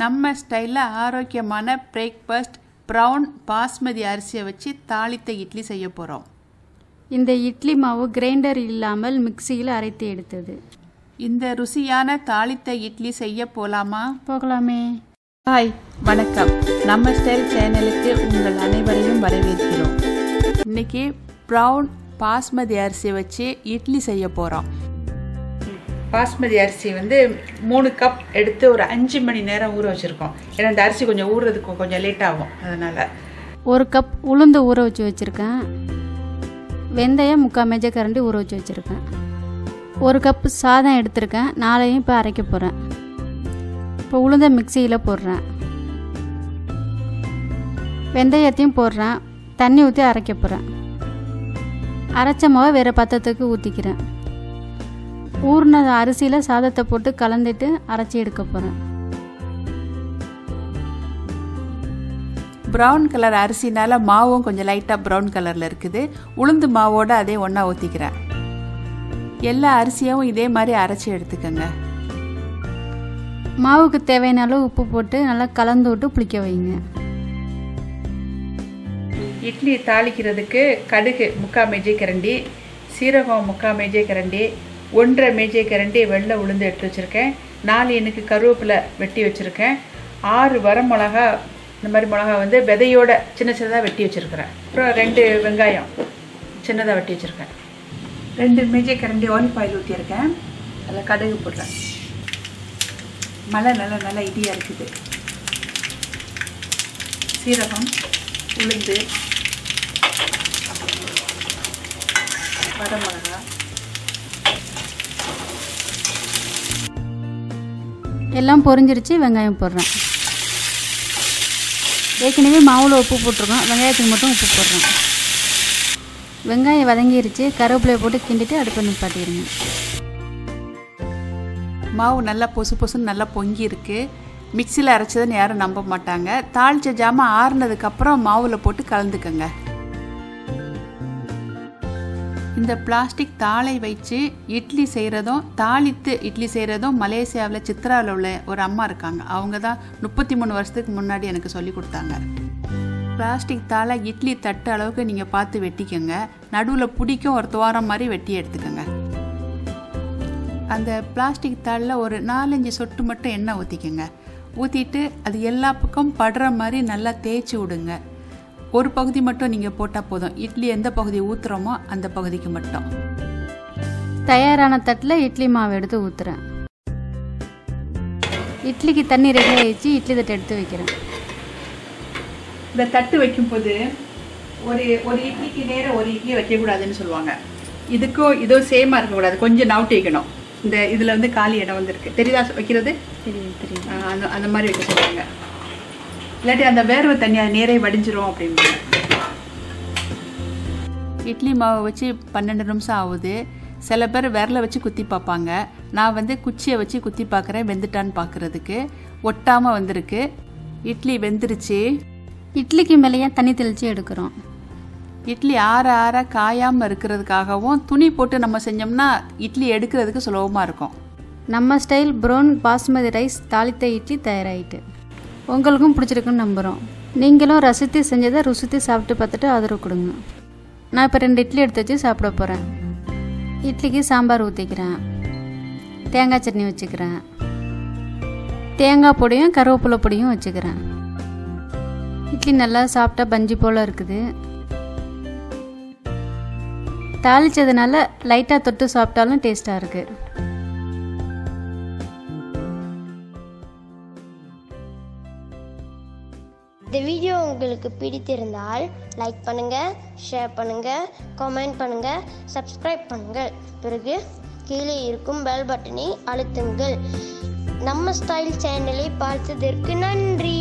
நம்ம ஸ்டைலில் ஆரோக்கியமான பிரேக்ஃபாஸ்ட் ப்ரௌன் பாஸ்மதி அரிசியை வச்சு தாளித்த இட்லி செய்ய போகிறோம். இந்த இட்லி மாவு கிரைண்டர் இல்லாமல் மிக்சியில் அரைத்து எடுத்தது. இந்த ருசியான தாளித்த இட்லி செய்ய போகலாமே? ஹாய், வணக்கம். நம்ம ஸ்டைல் சேனலுக்கு உங்கள் அனைவரையும் வரவேற்கிறோம். இன்னைக்கு ப்ரௌன் பாஸ்மதி அரிசியை வச்சு இட்லி செய்ய போகிறோம். பாஸ்மதி அரிசி 3 கப் எடுத்து ஒரு 5 மணி நேரம் ஊற வச்சுருக்கோம். ஏன்னா இந்த அரிசி கொஞ்சம் ஊறுறதுக்கு கொஞ்சம் லேட் ஆகும், அதனால் 1 கப் உளுந்து ஊற வச்சு வச்சுருக்கேன். வெந்தயம் 3/4 மேஜைக்கரண்டி ஊற வச்சு வச்சுருக்கேன். 1 கப் சாதம் எடுத்திருக்கேன். 4ஐயும் இப்போ அரைக்க போகிறேன். இப்போ உளுந்த மிக்சியில் போடுறேன். வெந்தயத்தையும் போடுறேன். தண்ணி ஊற்றி அரைக்க போகிறேன். அரைச்ச மாவை வேறு பாத்திரத்துக்கு ஊற்றிக்கிறேன். ஊறின அரிசியில் சாதத்தை போட்டு கலந்துட்டு அரைச்சி எடுக்க போகிறேன். ப்ரௌன் கலர் அரிசினால மாவும் கொஞ்சம் லைட்டாக ப்ரௌன் கலரில் இருக்குது. உளுந்து மாவோடு அதே ஒன்றா ஊற்றிக்கிறேன். எல்லா அரிசியும் இதே மாதிரி அரைச்சி எடுத்துக்கோங்க. மாவுக்கு தேவையான அளவு உப்பு போட்டு நல்லா கலந்து விட்டு புளிக்க வைங்க. இட்லி தாளிக்கிறதுக்கு கடுகு 3/4 மேஜைக்கரண்டி, சீரகம் 3/4 மேஜைக்கரண்டி, 1/2 மேஜைக்கரண்டி வெள்ளை உளுந்து எடுத்து வச்சுருக்கேன். 4 எனக்கு கருவேப்பிலை வெட்டி வச்சுருக்கேன். 6 வரமிளகா, இந்த மாதிரி மிளகா விதையோட சின்ன சின்னதாக வெட்டி வச்சுருக்கிறேன். அப்புறம் 2 வெங்காயம் சின்னதாக வெட்டி வச்சுருக்கேன். 2 மேஜைக்கரண்டி ஆயில் ஊற்றியிருக்கேன். அதில் கடுகு போடுறேன். மழை நல்லா இடியாக இருக்குது. சீரகம், உளுந்து, வரமிளகா, எல்லாம் பொரிஞ்சிருச்சு. வெங்காயம் போடுறேன். ஏற்கனவே மாவில் உப்பு போட்டிருக்கோம். வெங்காயத்துக்கு மட்டும் உப்பு போடுறேன். வெங்காயம் வதங்கிருச்சு. கருவேப்பிலையை போட்டு கிண்டிட்டு அடுப்பை நிப்பாட்டிடுங்க. மாவு நல்லா பொசுன்னு நல்லா பொங்கி இருக்கு. மிக்சியில் அரைச்சதுன்னு யாரும் நம்ப மாட்டாங்க. தாளித்த ஜாமான் ஆறுனதுக்கப்புறம் மாவில் போட்டு கலந்துக்கங்க. இந்த பிளாஸ்டிக் தாளை வச்சு இட்லி செய்கிறதும் தாளித்து இட்லி செய்கிறதும் மலேசியாவில் சித்ராவில் உள்ள ஒரு அம்மா இருக்காங்க. அவங்க தான் 33 வருஷத்துக்கு முன்னாடி எனக்கு சொல்லி கொடுத்தாங்க. பிளாஸ்டிக் தாளை இட்லி தட்டு அளவுக்கு நீங்கள் பார்த்து வெட்டிக்கோங்க. நடுவில் பிடிக்கும் ஒரு துவாரம் மாதிரி வெட்டி எடுத்துக்கோங்க. அந்த பிளாஸ்டிக் தாளில் ஒரு 4-5 சொட்டு மட்டும் எண்ணெய் ஊற்றிக்கோங்க. ஊற்றிட்டு அது எல்லா பக்கம் படுற மாதிரி நல்லா தேய்ச்சி விடுங்க. ஒரு பகுதி மட்டும் நீங்கள் போட்டால் போதும். இட்லி எந்த பகுதி ஊற்றுறோமோ அந்த பகுதிக்கு மட்டும். தயாரான தட்டில் இட்லி மாவு எடுத்து ஊற்றுறேன். இட்லிக்கு தண்ணி ரெடி ஆகிடுச்சு. இட்லி தட்டை எடுத்து வைக்கிறேன். இந்த தட்டு வைக்கும்போது ஒரு இட்லிக்கு நேரம் ஒரு இட்லி வைக்கக்கூடாதுன்னு சொல்லுவாங்க. இதுக்கும் இதோ சேமாக இருக்கக்கூடாது. கொஞ்சம் நவுட்டி வைக்கணும். இந்த இதில் காலி இடம் வந்துருக்கு. தெரியுதா வைக்கிறது? தெரியும். அந்த மாதிரி வைக்க சொல்லுவாங்க. இல்லாட்டி அந்த வேர்வை தண்ணி அது நேரே வடிஞ்சிரும் அப்படின்னு. இட்லி மாவை வச்சு 12 நிமிஷம் ஆகுது. சில பேர் விரலை வச்சு குத்தி பார்ப்பாங்க. நான் குச்சியை வச்சு குத்தி பார்க்குறேன், வெந்துட்டான்னு பார்க்குறதுக்கு. ஒட்டாமல் வந்திருக்கு. இட்லி வெந்துருச்சு. இட்லிக்கு மேலேயே தண்ணி தெளித்து எடுக்கிறோம். இட்லி ஆற காயாமல் இருக்கிறதுக்காகவும் துணி போட்டு நம்ம செஞ்சோம்னா இட்லி எடுக்கிறதுக்கு சுலபமாக இருக்கும். நம்ம ஸ்டைல் ப்ரௌன் பாஸ்மதி ரைஸ் தாளித்த இட்லி தயாராகிட்டு. உங்களுக்கும் பிடிச்சிருக்குன்னு நம்புகிறோம். நீங்களும் ரசித்து செஞ்சதை ருசித்து சாப்பிட்டு பார்த்துட்டு ஆதரவு கொடுங்க. நான் இப்போ 2 இட்லி எடுத்து வச்சு சாப்பிட போகிறேன். இட்லிக்கு சாம்பார் ஊற்றிக்கிறேன். தேங்காய் சட்னி வச்சுக்கிறேன். தேங்காய் பொடியும் கருவேப்பிலை பொடியும் வச்சுக்கிறேன். இட்லி நல்லா சாப்பிட்டா பஞ்சு போல் இருக்குது. தாளித்ததுனால லைட்டாக தொட்டு சாப்பிட்டாலும் டேஸ்ட்டாக இருக்குது. இந்த வீடியோ உங்களுக்கு பிடித்திருந்தால் லைக் பண்ணுங்க, ஷேர் பண்ணுங்க, கமெண்ட் பண்ணுங்க, சப்ஸ்கிரைப் பண்ணுங்கள். பிறகு கீழே இருக்கும் பெல் பட்டனை அழுத்துங்கள். நம்ம ஸ்டைல் சேனலை பார்த்ததற்கு நன்றி.